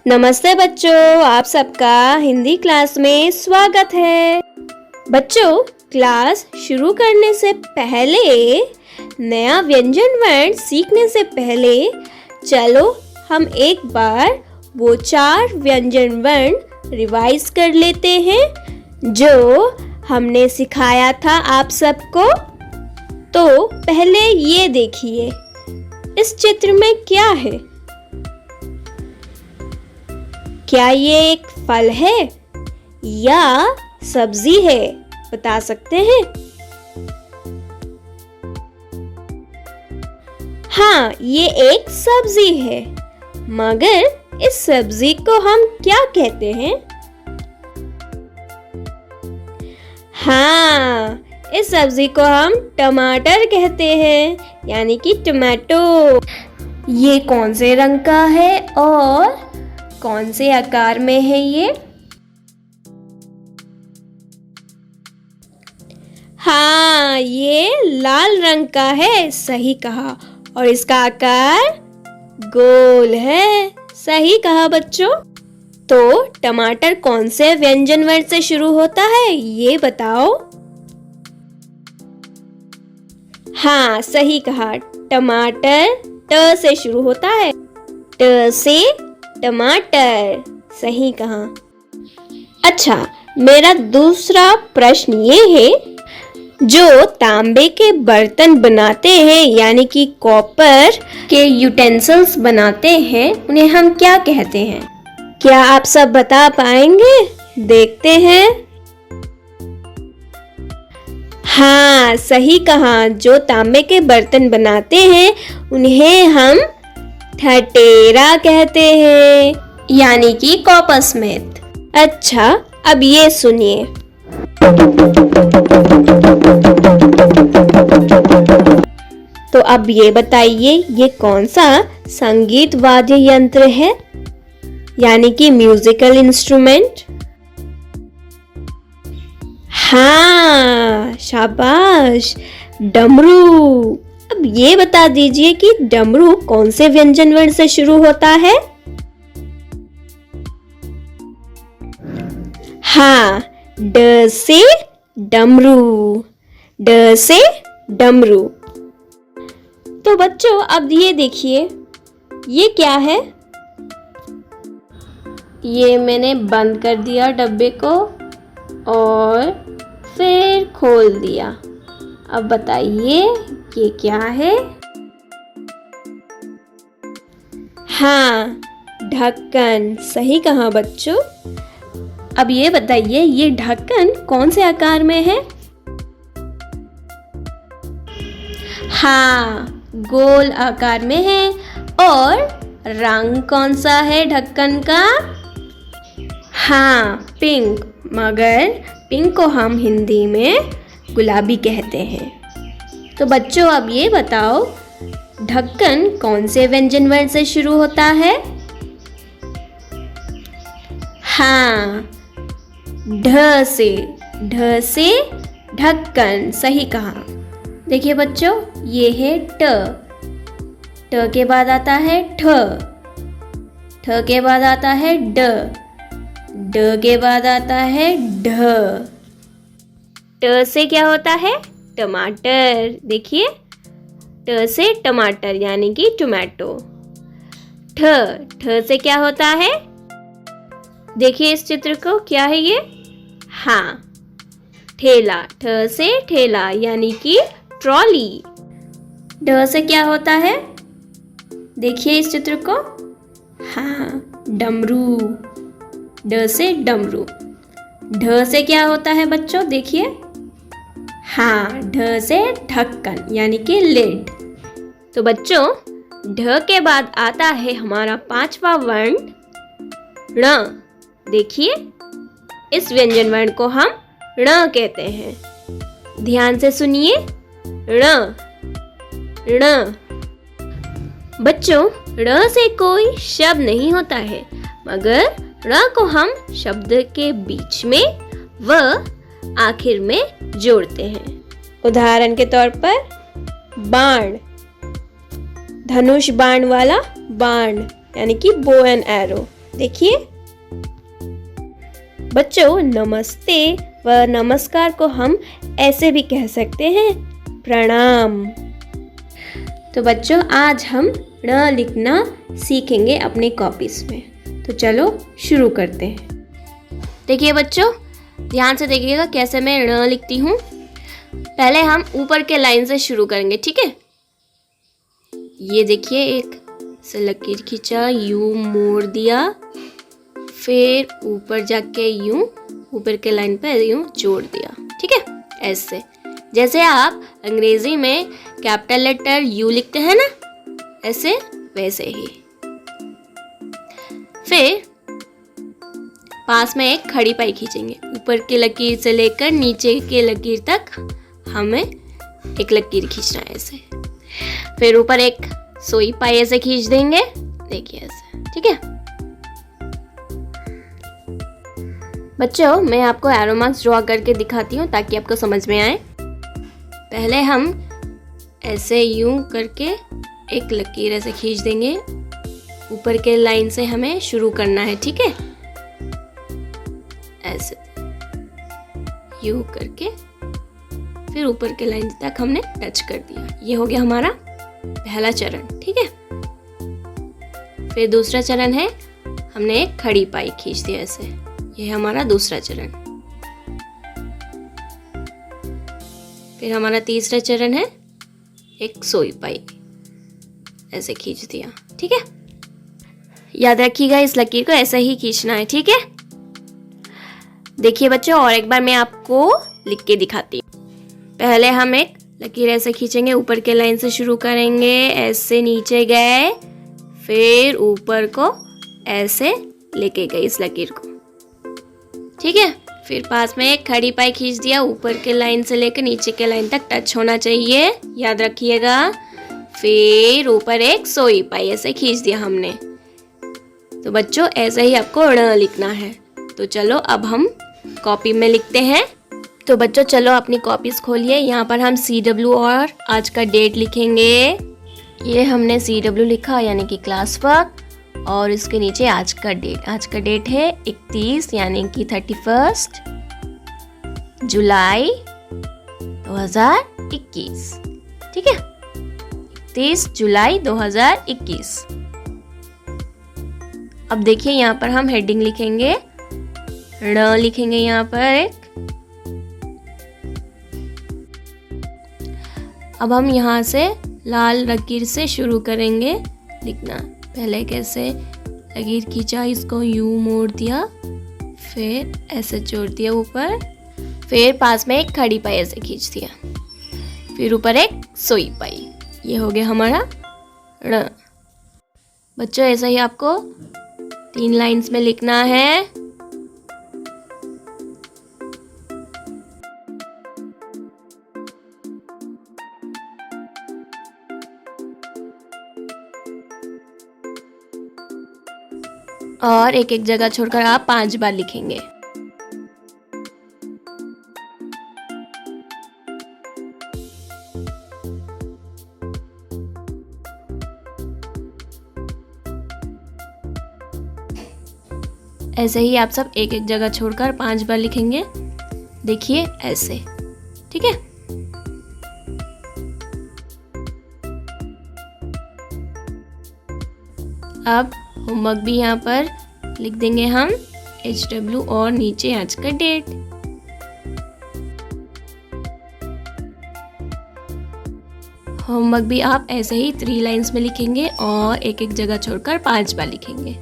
नमस्ते बच्चों, आप सबका हिंदी क्लास में स्वागत है। बच्चों, क्लास शुरू करने से पहले, नया व्यंजन वर्ण सीखने से पहले चलो हम एक बार वो 4 व्यंजन वर्ण रिवाइज कर लेते हैं जो हमने सिखाया था आप सबको। तो पहले ये देखिए, इस चित्र में क्या है? क्या ये एक फल है या सब्जी है? बता सकते हैं? हाँ, ये एक सब्जी है, मगर इस सब्जी को हम क्या कहते हैं? हाँ, इस सब्जी को हम टमाटर कहते हैं, यानी कि टमाटो। ये कौन से रंग का है और कौन से आकार में है ये? हाँ, ये लाल रंग का है, सही कहा। और इसका आकार गोल है, सही कहा बच्चों। तो टमाटर कौन से व्यंजन वर्ण से शुरू होता है, ये बताओ। हाँ, सही कहा, टमाटर ट से शुरू होता है। ट से टमाटर, सही कहा। अच्छा, मेरा दूसरा प्रश्न ये है, जो तांबे के बर्तन बनाते हैं यानी कि कॉपर के यूटेंसिल्स बनाते हैं, उन्हें हम क्या कहते हैं? क्या आप सब बता पाएंगे? देखते हैं। हाँ, सही कहा, जो तांबे के बर्तन बनाते हैं उन्हें हम ठठेरा कहते हैं, यानी कि कॉपर स्मिथ। अच्छा, अब ये सुनिए। तो अब ये बताइए, ये कौन सा संगीत वाद्य यंत्र है, यानी कि म्यूजिकल इंस्ट्रूमेंट? हाँ, शाबाश, डमरू। अब ये बता दीजिए कि डमरू कौन से व्यंजन वर्ण से शुरू होता है? हाँ, ड से डमरू, ड से डमरू। तो बच्चों, अब ये देखिए, ये क्या है? ये मैंने बंद कर दिया डब्बे को और फिर खोल दिया। अब बताइए, ये क्या है? हाँ, ढक्कन, सही कहा बच्चों। अब ये बताइए, ये ढक्कन कौन से आकार में है? हाँ, गोल आकार में है। और रंग कौन सा है ढक्कन का? हाँ, पिंक, मगर पिंक को हम हिंदी में गुलाबी कहते हैं। तो बच्चों, अब ये बताओ, ढक्कन कौन से व्यंजन वर्ण से शुरू होता है? हाँ, ढ से, ढ से ढक्कन, सही कहा। देखिए बच्चों, ये है ट, ट के बाद आता है ठ, ठ के बाद आता है ड, ड के बाद आता है ढ। ट से क्या होता है? टमाटर। देखिए, ट से टमाटर यानी कि टोमेटो। ठ, ठ से क्या होता है? देखिए इस चित्र को, क्या है ये? हाँ, ठेला, ठ से ठेला यानी कि ट्रॉली। ड से क्या होता है? देखिए इस चित्र को, हाँ, डमरू, ड से डमरू। ढ से क्या होता है बच्चों? देखिए, हाँ, ढ से ढक्कन यानी कि लिड। तो बच्चों, ढ के बाद आता है हमारा 5वां वर्ण ण। देखिए, इस व्यंजन वर्ण को हम ण कहते हैं। ध्यान से सुनिए, ण, ण। बच्चों, ण से कोई शब्द नहीं होता है, मगर ण को हम शब्द के बीच में व आखिर में जोड़ते हैं। उदाहरण के तौर पर बाण, धनुष बाण वाला बाण, यानी कि बो एंड एरो। देखिए बच्चों, नमस्ते व नमस्कार को हम ऐसे भी कह सकते हैं, प्रणाम। तो बच्चों, आज हम ण लिखना सीखेंगे अपने कॉपीज में। तो चलो शुरू करते हैं। देखिए बच्चों, ध्यान से देखिएगा कैसे मैं ण लिखती हूँ। पहले हम ऊपर के लाइन से शुरू करेंगे, ठीक है। ये देखिए, एक से लकीर खींचा, यूं मोड़ दिया, फिर ऊपर जाके यूं ऊपर के लाइन पे यूं जोड़ दिया, ठीक है। ऐसे जैसे आप अंग्रेजी में कैपिटल लेटर यू लिखते हैं ना, ऐसे वैसे ही। फिर पास में एक खड़ी पाई खींचेंगे। ऊपर की लकीर से लेकर नीचे के लकीर तक हमें एक लकीर खींचना है ऐसे। फिर ऊपर एक सोई पाई ऐसे खींच देंगे, देखिए ऐसे, ठीक है। बच्चों, मैं आपको एरो मार्क्स ड्रॉ करके दिखाती हूँ ताकि आपको समझ में आए। पहले हम ऐसे यूं करके एक लकीर ऐसे खींच देंगे। ऊपर के लाइन से हमें शुरू करना है, ठीक है। ऐसे यूं करके फिर ऊपर के लाइन तक हमने टच कर दिया। ये हो गया हमारा पहला चरण, ठीक है। फिर दूसरा चरण है, हमने एक खड़ी पाई खींच दिया ऐसे। ये है हमारा दूसरा चरण। फिर हमारा तीसरा चरण है, एक सोई पाई ऐसे खींच दिया, ठीक है। याद रखिएगा, इस लकीर को ऐसे ही खींचना है, ठीक है। देखिए बच्चों, और एक बार मैं आपको लिख के दिखाती हूँ। पहले हम एक लकीर ऐसे खींचेंगे, ऊपर के लाइन से शुरू करेंगे, ऐसे नीचे गए, फिर ऊपर को ऐसे लेके गए इस लकीर को, ठीक है। फिर पास में एक खड़ी पाई खींच दिया। ऊपर के लाइन से लेकर नीचे के लाइन तक टच होना चाहिए, याद रखिएगा। फिर ऊपर एक सोई पाई ऐसे खींच दिया हमने। तो बच्चों, ऐसे ही आपको ण लिखना है। तो चलो अब हम कॉपी में लिखते हैं। तो बच्चों चलो अपनी कॉपीज खोलिए। यहाँ पर हम CW और आज का डेट लिखेंगे। ये हमने CW लिखा, यानी कि क्लास वर्क, और इसके नीचे आज का डेट। आज का डेट है 31 यानी कि 31 जुलाई 2021, ठीक है। 31 जुलाई 2021। अब देखिए, यहाँ पर हम हेडिंग लिखेंगे, ण लिखेंगे यहाँ पर एक। अब हम यहाँ से लाल लकीर से शुरू करेंगे लिखना। पहले कैसे लकीर खींचा, इसको यूं मोड़ दिया, फिर ऐसे जोड़ दिया ऊपर, फिर पास में एक खड़ी पाई ऐसे खींच दिया, फिर ऊपर एक सोई पाई। ये हो गया हमारा ण। बच्चों, ऐसा ही आपको 3 लाइंस में लिखना है। और एक एक जगह छोड़कर आप 5 बार लिखेंगे। ऐसे ही आप सब एक एक जगह छोड़कर 5 बार लिखेंगे। देखिए ऐसे, ठीक है। अब होमवर्क भी यहाँ पर लिख देंगे हम, HW और नीचे आज का डेट। होमवर्क भी आप ऐसे ही 3 लाइंस में लिखेंगे और एक एक जगह छोड़कर 5 बार लिखेंगे।